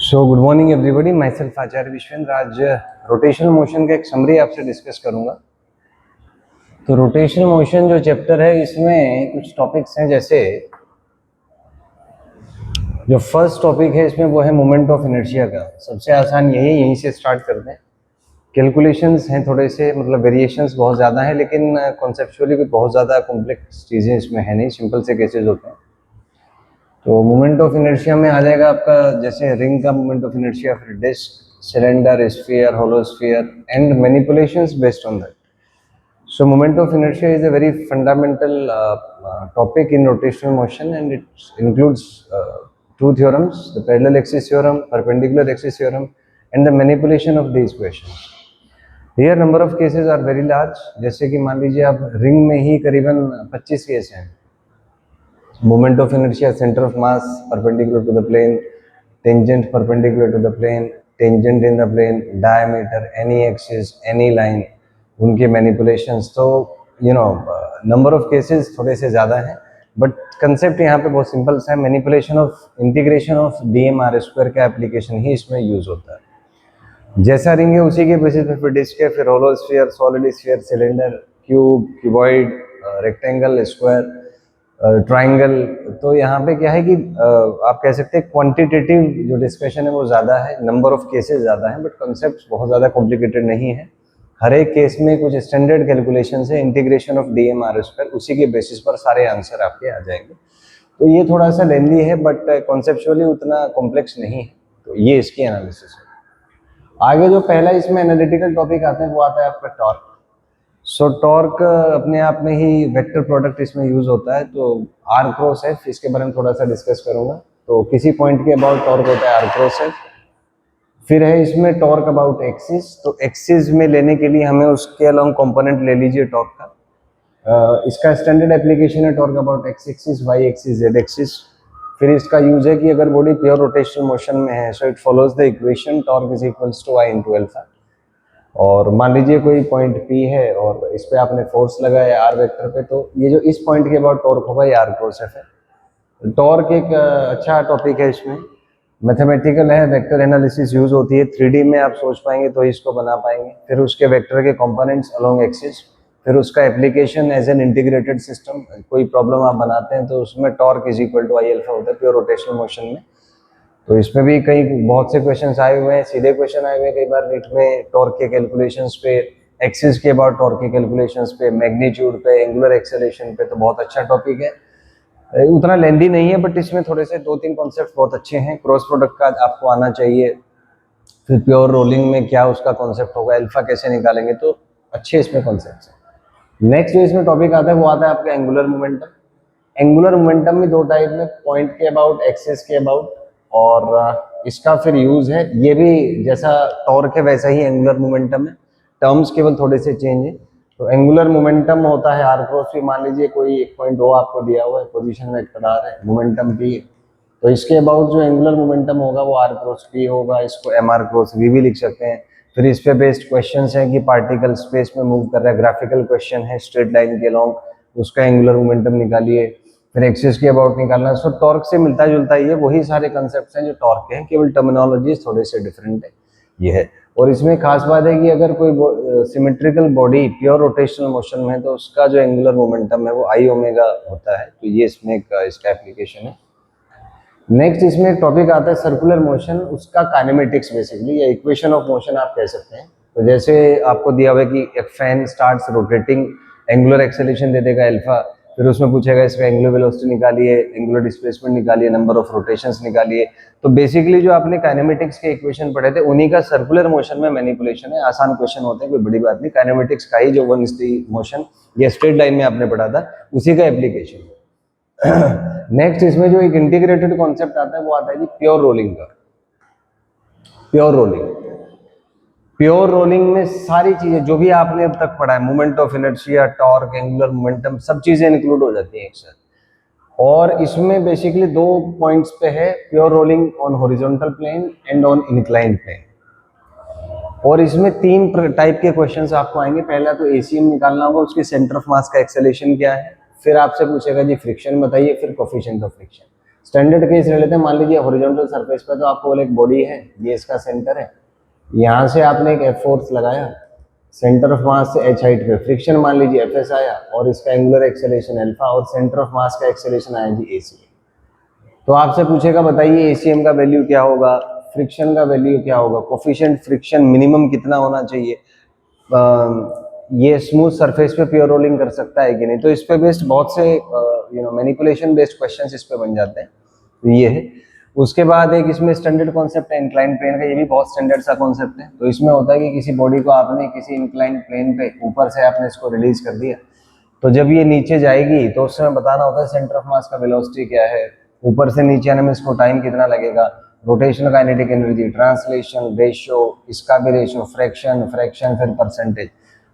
सो good morning everybody, myself Acharya Vishwendra. आज rotational motion का एक समरी आपसे डिस्कस करूंगा। तो रोटेशनल मोशन जो चैप्टर है इसमें कुछ टॉपिक्स हैं, जैसे जो फर्स्ट टॉपिक है इसमें वो है मोमेंट ऑफ इनर्शिया का। सबसे आसान यहीं से स्टार्ट करते हैं। कैलकुलेशंस हैं थोड़े से, मतलब वेरिएशंस बहुत ज़्यादा है, लेकिन कॉन्सेप्चुअली भी बहुत ज़्यादा कॉम्प्लेक्स चीज़ें इसमें है नहीं, सिंपल से केसेस होते हैं। तो मोमेंट ऑफ इनर्शिया में आ जाएगा आपका जैसे रिंग का मोमेंट ऑफ इनर्शिया, फिर disc, cylinder, sphere, hollow sphere and manipulations based on that. So moment of inertia is a very fundamental topic in rotational motion, and it includes two theorems: the parallel axis theorem, perpendicular axis theorem, and the manipulation of these equations. Here number of cases are very large. जैसे कि मान लीजिए आप ring में ही करीबन 25 case हैं। Moment of inertia, center of mass perpendicular to the plane, tangent perpendicular to the plane, tangent in the plane, diameter, any axis, any line, उनके manipulations. तो नंबर ऑफ केसेस थोड़े से ज़्यादा हैं, बट कंसेप्ट यहाँ पे बहुत सिंपल सा है। Manipulation of integration of dm(r²) का एप्लीकेशन ही इसमें यूज होता है। जैसा रिंग है उसी के बेसिस पे फिर डिस्क है, फिर hollow sphere, solid sphere, cylinder, cube, cuboid, rectangle, square, triangle. तो यहाँ पे क्या है कि आप कह सकते हैं क्वांटिटेटिव जो डिस्कशन है वो ज़्यादा है, नंबर ऑफ केसेस ज़्यादा है, बट कॉन्सेप्ट बहुत ज़्यादा कॉम्प्लिकेटेड नहीं है। हर एक केस में कुछ स्टैंडर्ड कैलकुलेशन है, इंटीग्रेशन ऑफ dm(r²), उसी के बेसिस पर सारे आंसर आपके आ जाएंगे। तो ये थोड़ा सा लेंदी है, बट कॉन्सेप्चुअली उतना कॉम्प्लेक्स नहीं है। तो ये इसकी एनालिसिस है। आगे जो पहला इसमें एनालिटिकल टॉपिक आता है वो आता है आपका टॉर्क। सो टॉर्क अपने आप में ही वेक्टर प्रोडक्ट इसमें यूज होता है। तो r क्रॉस f, इसके बारे में थोड़ा सा डिस्कस करूंगा। तो किसी पॉइंट के अबाउट टॉर्क होता है r क्रॉस f। फिर है इसमें टॉर्क अबाउट एक्सिस। तो एक्सिस में लेने के लिए हमें उसके अलोंग कंपोनेंट ले लीजिए टॉर्क का। इसका स्टैंडर्ड एप्लीकेशन है torque about x axis, y axis, z axis. फिर इसका यूज है कि अगर बॉडी प्योर रोटेशनल मोशन में है, so it follows the equation torque is equals to y into alpha. और मान लीजिए कोई पॉइंट P है और इस पे आपने फोर्स लगाया r वेक्टर पे, तो ये जो इस पॉइंट के अबाउट टॉर्क होगा ये r क्रॉस f है। टॉर्क एक अच्छा टॉपिक है, इसमें मैथमेटिकल है, वेक्टर एनालिसिस यूज होती है। 3D में आप सोच पाएंगे तो इसको बना पाएंगे। फिर उसके वेक्टर के कंपोनेंट्स अलोंग एक्सिस, फिर उसका application as an integrated system. कोई प्रॉब्लम आप बनाते हैं तो उसमें torque is equal to I alpha होता है प्योर रोटेशनल मोशन में। तो इसमें भी कई बहुत से क्वेश्चंस आए हुए हैं, सीधे क्वेश्चन आए हुए हैं कई बार नीट में, टॉर्क के कैलकुलेशंस पे, एक्सिस के अबाउट टॉर्क के कैलकुलेशंस पे, मैग्नीट्यूड पे, एंगुलर एक्सेलरेशन पे। तो बहुत अच्छा टॉपिक है, उतना लेंदी नहीं है, बट इसमें थोड़े से 2-3 कॉन्सेप्ट बहुत अच्छे हैं। क्रॉस प्रोडक्ट का आपको आना चाहिए। फिर प्योर रोलिंग में क्या उसका कॉन्सेप्ट होगा, अल्फा कैसे निकालेंगे, तो अच्छे इसमें कॉन्सेप्ट हैं। नेक्स्ट जो इसमें टॉपिक आता है वो आता है आपका एंगुलर मोमेंटम। एंगुलर मोमेंटम में दो टाइप में, पॉइंट के अबाउट, एक्सिस के अबाउट। और इसका फिर यूज है, ये भी जैसा टॉर्क है वैसा ही एंगुलर मोमेंटम है, टर्म्स केवल थोड़े से चेंज है। तो एंगुलर मोमेंटम होता है r क्रॉस p। मान लीजिए कोई एक पॉइंट O आपको दिया हुआ है, पोजीशन वेक्टर r है, मोमेंटम p है, तो इसके अबाउट जो एंगुलर मोमेंटम होगा वो r क्रॉस p होगा। इसको mr क्रॉस v भी लिख सकते हैं। फिर इस पे बेस्ड क्वेश्चंस हैं कि पार्टिकल स्पेस में मूव कर रहा है, ग्राफिकल क्वेश्चन है स्ट्रेट लाइन के अलोंग, उसका एंगुलर मोमेंटम निकालिए। फिर एक्सिस के अबाउट निकालना। सो टॉर्क से मिलता जुलता ही है, वही सारे कंसेप्ट हैं जो टॉर्क के हैं, केवल टर्मिनोलॉजी थोड़े से डिफरेंट है, ये है। और इसमें खास बात है कि अगर कोई symmetrical body pure rotational motion में है तो उसका जो एंगुलर मोमेंटम है वो आई ओमेगा होता है। तो ये इसमें इसका एप्लीकेशन है। नेक्स्ट इसमें एक टॉपिक आता है सर्कुलर मोशन, उसका काइनेमेटिक्स बेसिकली, या इक्वेशन ऑफ मोशन आप कह सकते हैं। तो जैसे आपको दिया हुआ है कि एक fan starts rotating, angular acceleration दे देगा अल्फा, फिर उसमें पूछेगा इसका एंगुलर वेलोसिटी निकालिए, एंगुलर डिस्प्लेसमेंट निकालिए, नंबर ऑफ रोटेशंस निकालिए। तो बेसिकली जो आपने काइनेमेटिक्स के इक्वेशन पढ़े थे उन्हीं का सर्कुलर मोशन में मैनिपुलेशन है। आसान क्वेश्चन होते हैं, कोई बड़ी बात नहीं। काइनेमेटिक्स का ही जो वन मोशन या स्ट्रेट लाइन में आपने पढ़ा था उसी का एप्लीकेशन। नेक्स्ट इसमें जो एक इंटीग्रेटेड कॉन्सेप्ट आता है वो आता है जी प्योर रोलिंग का। प्योर रोलिंग में सारी चीजें जो भी आपने अब तक पढ़ा है, moment of inertia, torque, angular momentum, सब चीजें इंक्लूड हो जाती हैं एक साथ। और इसमें बेसिकली 2 पॉइंट्स पे है, pure rolling on horizontal plane and on inclined plane. और इसमें 3 टाइप के क्वेश्चंस आपको आएंगे। पहला तो एसीएम निकालना होगा, उसके सेंटर ऑफ मास का एक्सेलरेशन क्या है। फिर आपसे पूछेगा जी फ्रिक्शन बताइए, फिर coefficient of friction. Standard case ले लेते हैं, मान लीजिए हॉरिजॉन्टल सरफेस पे तो आपको बोले एक बॉडी है, ये इसका सेंटर है, यहाँ से आपने एक एफ फोर्स लगाया, सेंटर ऑफ मास से एच हाइट पे फ्रिक्शन मान लीजिए एफ एस आया, और इसका एंगुलर एक्सेलरेशन अल्फा, और सेंटर ऑफ मास का एक्सेलरेशन आया जी एसी। तो आपसे पूछेगा बताइए एसीएम का वैल्यू क्या होगा, फ्रिक्शन का वैल्यू क्या होगा, कोफिशिएंट फ्रिक्शन मिनिमम कितना होना चाहिए, ये स्मूथ सरफेस पे प्योर रोलिंग कर सकता है कि नहीं। तो इस पे बेस्ड बहुत से मैनिपुलेशन बेस्ड क्वेश्चंस इस पे बन जाते हैं। तो ये है। उसके बाद एक इसमें स्टैंडर्ड कॉन्सेप्ट है इंक्लाइन प्लेन का, ये भी बहुत स्टैंडर्ड सा कॉन्सेप्ट है। तो इसमें होता है कि किसी बॉडी को आपने किसी इंक्लाइन प्लेन पे ऊपर से आपने इसको रिलीज कर दिया, तो जब ये नीचे जाएगी तो उस समय बताना होता है सेंटर ऑफ मास का वेलोसिटी क्या है, ऊपर से नीचे आने में इसको टाइम कितना लगेगा, rotational kinetic energy, translation, ratio, इसका भी रेशियो, फ्रैक्शन, फिर परसेंटेज।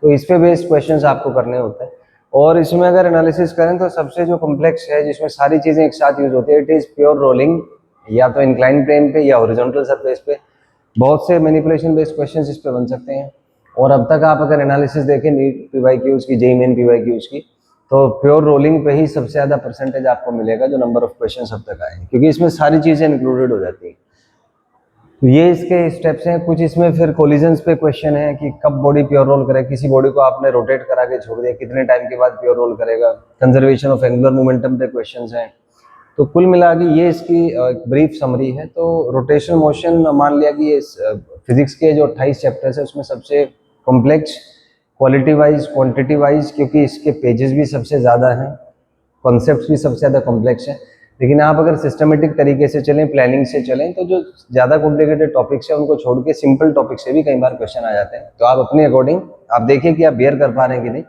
तो इस पे बेस्ड क्वेश्चंस आपको करने होते हैं। और इसमें अगर एनालिसिस करें तो सबसे जो कॉम्प्लेक्स है जिसमें सारी चीजें एक साथ यूज होती है, इट इज प्योर रोलिंग, या तो इंक्लाइन प्लेन पे या हॉरिजॉन्टल सरफेस पे। बहुत से मैनिपुलेशन बेस्ड क्वेश्चंस इस पे बन सकते हैं। और अब तक आप अगर एनालिसिस देखें नीट पीवाईक्यूज की, जेईई मेन पीवाईक्यूज की, तो प्योर रोलिंग पे ही सबसे ज्यादा परसेंटेज आपको मिलेगा जो नंबर ऑफ क्वेश्चन अब तक आए, क्योंकि इसमें सारी चीजें इंक्लूडेड हो जाती हैं। तो ये इसके स्टेप्स हैं। कुछ इसमें फिर कोलिजन्स पे क्वेश्चन है कि कब बॉडी प्योर रोल करे, किसी बॉडी को आपने रोटेट करा के छोड़ दिया, कितने टाइम के बाद प्योर रोल करेगा, कंजर्वेशन ऑफ एंगुलर मोमेंटम पे क्वेश्चंस हैं। तो कुल मिला के ये इसकी ब्रीफ समरी है। तो रोटेशन मोशन मान लिया कि ये फिजिक्स के जो 28 चैप्टर्स है उसमें सबसे complex, quality wise quantity wise, क्योंकि इसके पेजेस भी सबसे ज़्यादा हैं, कॉन्सेप्ट्स भी सबसे ज़्यादा कॉम्प्लेक्स हैं। लेकिन आप अगर सिस्टमेटिक तरीके से चलें, प्लानिंग से चलें, तो जो ज़्यादा कॉम्प्लिकेटेड टॉपिक्स हैं उनको छोड़ के सिंपल टॉपिक से भी कई बार क्वेश्चन आ जाते हैं। तो आप अपने अकॉर्डिंग आप देखिए कि आप बेयर कर पा रहे हैं कि नहीं।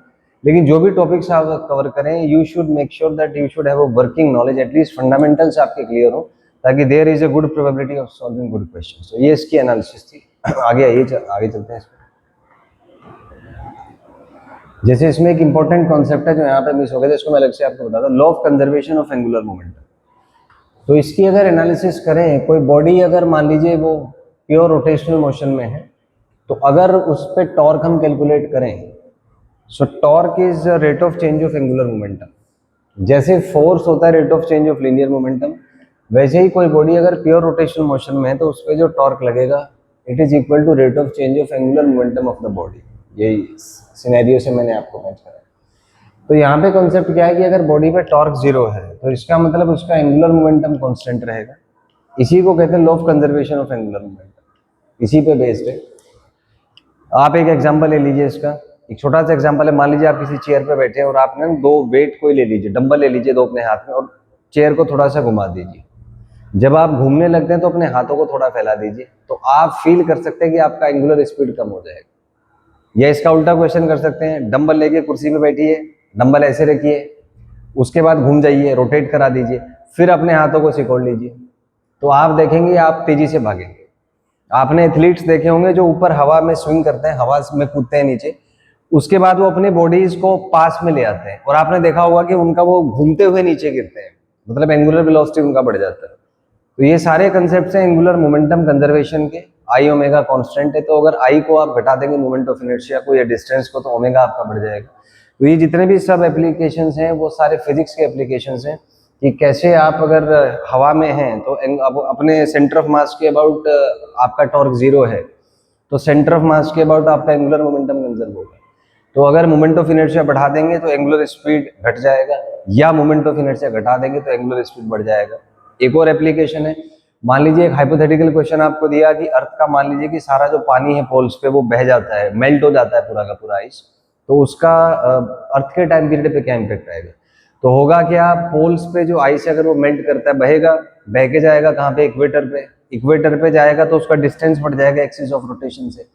लेकिन जो भी टॉपिक्स आप कवर करें, you should make sure that you should have a working knowledge, at least fundamentals आपके क्लियर हो, ताकि there is a good probability of solving good questions. तो ये इसकी एनालिसिस थी। आगे आइए, आगे चलते हैं। जैसे इसमें एक इंपॉर्टेंट कॉन्सेप्ट है जो यहाँ पे मिस हो गया था, इसको मैं अलग से आपको बताता हूँ, law of conservation of angular momentum. तो इसकी अगर एनालिसिस करें, कोई बॉडी अगर मान लीजिए वो प्योर रोटेशनल मोशन में है, तो अगर उस पर टॉर्क हम कैलकुलेट करें, सो torque is rate of change of angular momentum. जैसे फोर्स होता है rate of change of linear momentum, वैसे ही कोई बॉडी अगर प्योर रोटेशनल मोशन में है तो उस पर जो टॉर्क लगेगा it is equal to rate of change of angular momentum of the body. यही सिनेरियो से मैंने आपको मैच करा। तो यहाँ पे कॉन्सेप्ट क्या है कि अगर बॉडी पे टॉर्क जीरो है तो इसका मतलब उसका एंगुलर मोमेंटम कांस्टेंट रहेगा। इसी को कहते हैं law of conservation of angular momentum, इसी पे बेस्ड है। आप एक एग्जांपल ले लीजिए इसका, एक छोटा सा एग्जांपल है। मान लीजिए आप किसी चेयर पे बैठे हैं और आपने दो वेट कोई ले लीजिए, डंबल ले लीजिए दो अपने हाथ में, और चेयर को थोड़ा सा घुमा दीजिए। जब आप घूमने लगते हैं तो अपने हाथों को थोड़ा फैला दीजिए, तो आप फील कर सकते हैं कि आपका एंगुलर स्पीड कम हो जाएगा। या इसका उल्टा क्वेश्चन कर सकते हैं, डंबल लेके कुर्सी पे बैठिए, डंबल ऐसे रखिए, उसके बाद घूम जाइए, रोटेट करा दीजिए, फिर अपने हाथों को सिकोड़ लीजिए, तो आप देखेंगे आप तेजी से भागेंगे। आपने एथलीट्स देखे होंगे जो ऊपर हवा में स्विंग करते हैं, हवा में कूदते हैं नीचे, उसके बाद वो अपने बॉडीज को पास में ले आते हैं, और आपने देखा होगा कि उनका वो घूमते हुए नीचे गिरते हैं, मतलब एंगुलर वेलोसिटी उनका बढ़ जाता है। तो ये सारे कंसेप्ट हैं एंगुलर मोमेंटम कंजर्वेशन के। आई ओमेगा कांस्टेंट है, तो अगर आई को आप घटा देंगे मोमेंट ऑफ इनर्शिया को या डिस्टेंस को, तो ओमेगा आपका बढ़ जाएगा। तो ये जितने भी सब एप्लीकेशंस हैं वो सारे फिजिक्स के एप्लीकेशंस हैं, कि कैसे आप अगर हवा में हैं तो अपने सेंटर ऑफ मास के अबाउट आपका टॉर्क जीरो है, तो सेंटर ऑफ मास के अबाउट आपका एंगुलर मोमेंटम कंजर्व होगा। तो अगर मोमेंट ऑफ इनर्शिया बढ़ा देंगे तो एंगुलर स्पीड घट जाएगा, या मोमेंट ऑफ इनर्शिया घटा देंगे तो एंगुलर स्पीड बढ़ जाएगा। एक और एप्लीकेशन है, मान लीजिए एक हाइपोथेटिकल क्वेश्चन आपको दिया कि अर्थ का मान लीजिए कि सारा जो पानी है पोल्स पे वो बह जाता है, मेल्ट हो जाता है पूरा का पूरा आइस, तो उसका अर्थ के टाइम पीरियड पे क्या इम्पैक्ट आएगा। तो होगा क्या, पोल्स पे जो आइस है अगर वो मेल्ट करता है, बहेगा, बह के जाएगा कहाँ पे, इक्वेटर पे। इक्वेटर पे जाएगा तो उसका डिस्टेंस बढ़ जाएगा एक्सिस ऑफ रोटेशन से,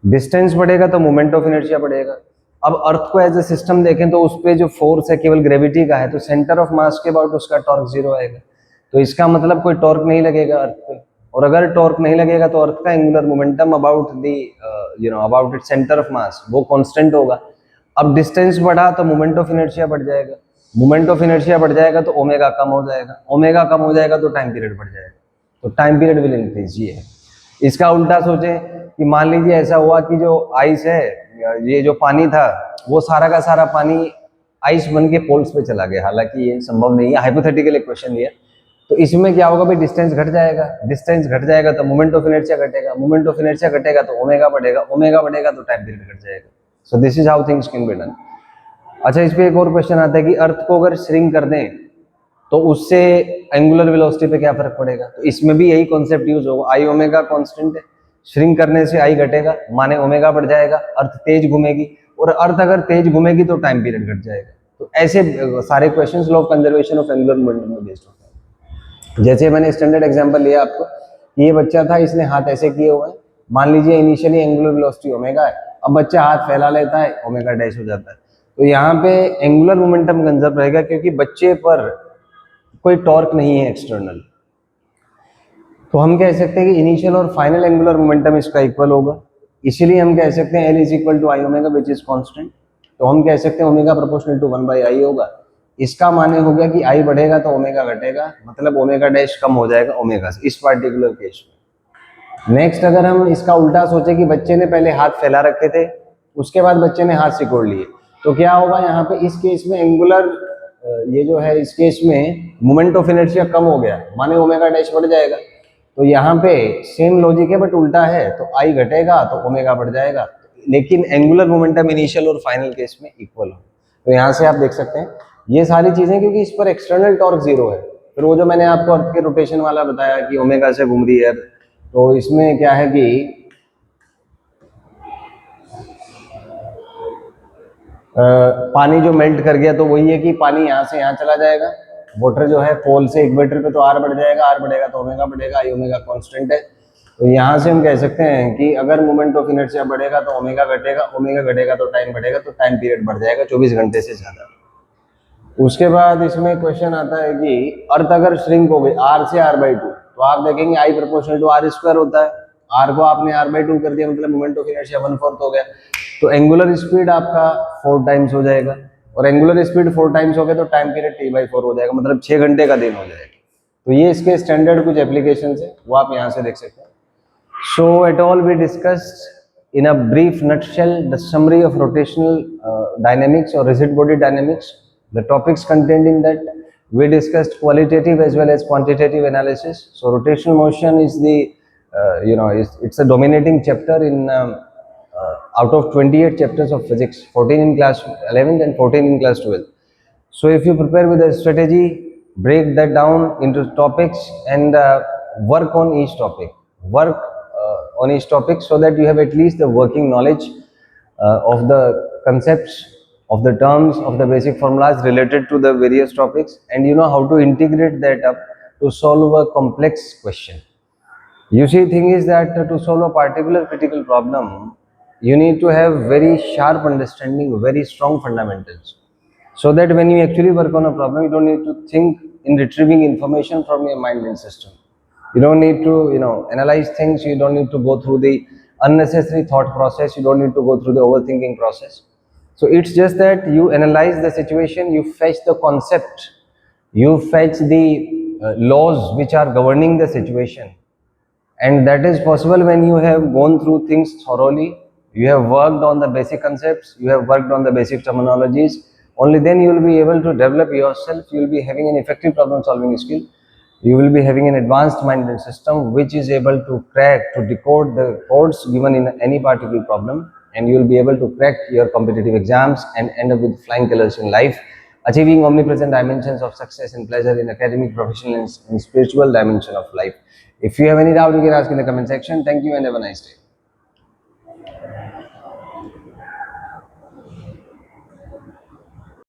डिस्टेंस बढ़ेगा तो मोमेंट ऑफ इनर्शिया बढ़ेगा। अब अर्थ को एज ए सिस्टम देखें तो उस पर जो फोर्स है केवल ग्रेविटी का है, तो सेंटर ऑफ मास के अबाउट उसका टॉर्क जीरो आएगा। तो इसका मतलब कोई टॉर्क नहीं लगेगा अर्थ पे, और अगर टॉर्क नहीं लगेगा तो अर्थ का angular momentum about the about it centre of mass वो कांस्टेंट होगा। अब डिस्टेंस बढ़ा तो मोमेंट ऑफ इनर्शिया बढ़ जाएगा, मोमेंट ऑफ इनर्शिया बढ़ जाएगा तो ओमेगा कम हो जाएगा, ओमेगा कम हो जाएगा तो टाइम पीरियड बढ़ जाएगा, तो टाइम पीरियड विल इंक्रीज। ये है। इसका उल्टा सोचें कि मान लीजिए ऐसा हुआ कि जो आइस है, ये जो पानी था वो सारा का सारा पानी आइस बन के पोल्स पे चला गया, हालांकि ये संभव नहीं है, हाइपोथेटिकल एक क्वेश्चन लिया। तो इसमें क्या होगा भाई, डिस्टेंस घट जाएगा, डिस्टेंस घट जाएगा तो मोमेंट ऑफ इनर्शिया घटेगा, मोमेंट ऑफ इनर्शिया घटेगा तो ओमेगा बढ़ेगा, ओमेगा बढ़ेगा तो टाइम पीरियड घट जाएगा। So this is how things can be done. अच्छा, इस पे एक और क्वेश्चन आता है कि अर्थ को अगर श्रिंक कर दें तो उससे एंगुलर वेलोसिटी पे क्या फर्क पड़ेगा। तो इसमें भी यही कॉन्सेप्ट यूज होगा, आई ओमेगा कांस्टेंट है, श्रिंक करने से आई घटेगा माने ओमेगा बढ़ जाएगा, अर्थ तेज घूमेगी, और अर्थ अगर तेज घूमेगी तो टाइम पीरियड घट जाएगा। तो ऐसे सारे questions law of conservation of angular momentum में बेस्ड होते हैं। जैसे मैंने स्टैंडर्ड एग्जांपल लिया आपको, ये बच्चा था, इसने हाथ ऐसे किए हुए हैं, मान लीजिए इनिशियली एंगुलर वेलोसिटी ओमेगा है, अब बच्चा हाथ फैला लेता है, ओमेगा डैश हो जाता है, तो यहाँ पे एंगुलर मोमेंटम कंजर्व रहेगा क्योंकि बच्चे पर कोई टॉर्क नहीं है एक्सटर्नल। तो हम कह सकते हैं कि इनिशियल और फाइनल एंगुलर मोमेंटम इसका इक्वल होगा, इसीलिए हम कह सकते हैं L is equal to I omega which is constant. तो हम कह सकते हैं ओमेगा प्रोपोर्शनल टू 1/i होगा। इसका माने हो गया कि आई बढ़ेगा तो ओमेगा घटेगा, मतलब ओमेगा डैश कम हो जाएगा ओमेगा से, इस पार्टिकुलर केस में। नेक्स्ट, अगर हम इसका उल्टा सोचे कि बच्चे ने पहले हाथ फैला रखे थे, उसके बाद बच्चे ने हाथ सिकोड़ लिए, तो क्या होगा यहाँ पे, इस केस में एंगुलर ये जो है, इस केस में मोमेंट ऑफ इनर्शिया कम हो गया, माने ओमेगा डैश बढ़ जाएगा। तो यहाँ पे सेम लॉजिक है बट उल्टा है, तो आई घटेगा तो ओमेगा बढ़ जाएगा, लेकिन एंगुलर मोमेंटम इनिशियल और फाइनल केस में इक्वल हो। तो यहाँ से आप देख सकते हैं ये सारी चीजें, क्योंकि इस पर एक्सटर्नल टॉर्क जीरो है। फिर वो जो मैंने आपको अर्थ के रोटेशन वाला बताया कि ओमेगा से घूम रही है, तो इसमें क्या है कि पानी जो मेल्ट कर गया, तो वही है कि पानी यहाँ से यहाँ चला जाएगा, वाटर जो है पोल से इक्वेटर पे, तो आर बढ़ जाएगा, आर बढ़ेगा तो ओमेगा बढ़ेगा, आई ओमेगा कांस्टेंट है। तो यहाँ से हम कह सकते हैं कि अगर मोमेंट ऑफ इनर्शिया बढ़ेगा तो ओमेगा घटेगा, ओमेगा घटेगा तो टाइम बढ़ेगा, तो टाइम पीरियड बढ़ जाएगा 24 घंटे से ज्यादा। उसके बाद इसमें क्वेश्चन आता है कि अर्थ अगर श्रिंक हो गई r से r/2, तो आप देखेंगे आई प्रोपोर्शनल टू r² होता है, r को आपने r/2 कर दिया, मतलब मोमेंट ऑफ इनर्शिया 1/4 हो गया, तो एंगुलर स्पीड आपका 4 टाइम्स हो जाएगा, और एंगुलर स्पीड 4 टाइम्स हो गया तो टाइम पीरियड t/4 हो जाएगा, मतलब 6 घंटे का दिन हो जाएगा। तो ये इसके स्टैंडर्ड कुछ एप्लीकेशन है, वो आप यहाँ से देख सकते हैं। So at all we discussed in a brief nutshell the summary of rotational dynamics or rigid body dynamics. The topics contained in that, we discussed qualitative as well as quantitative analysis. So rotational motion is the it's a dominating chapter in out of 28 chapters of physics, 14 in class 11th and 14 in class 12th. So if you prepare with a strategy, break that down into topics and work on each topic, on each topic, so that you have at least the working knowledge of the concepts, of the terms, of the basic formulas related to the various topics, and you know how to integrate that up to solve a complex question. You see, thing is that to solve a particular critical problem, you need to have very sharp understanding, very strong fundamentals, so that when you actually work on a problem, you don't need to think in retrieving information from your mind and system. You don't need to analyze things, you don't need to go through the unnecessary thought process, you don't need to go through the overthinking process. So it's just that you analyze the situation, you fetch the concept, you fetch the laws which are governing the situation, and that is possible when you have gone through things thoroughly, you have worked on the basic concepts, you have worked on the basic terminologies. Only then you will be able to develop yourself, you will be having an effective problem solving skill, you will be having an advanced mind and system which is able to crack, to decode the codes given in any particular problem, and you will be able to crack your competitive exams and end up with flying colors in life, achieving omnipresent dimensions of success and pleasure in academic, professional and spiritual dimension of life. If you have any doubt, you can ask in the comment section. Thank you and have a nice day.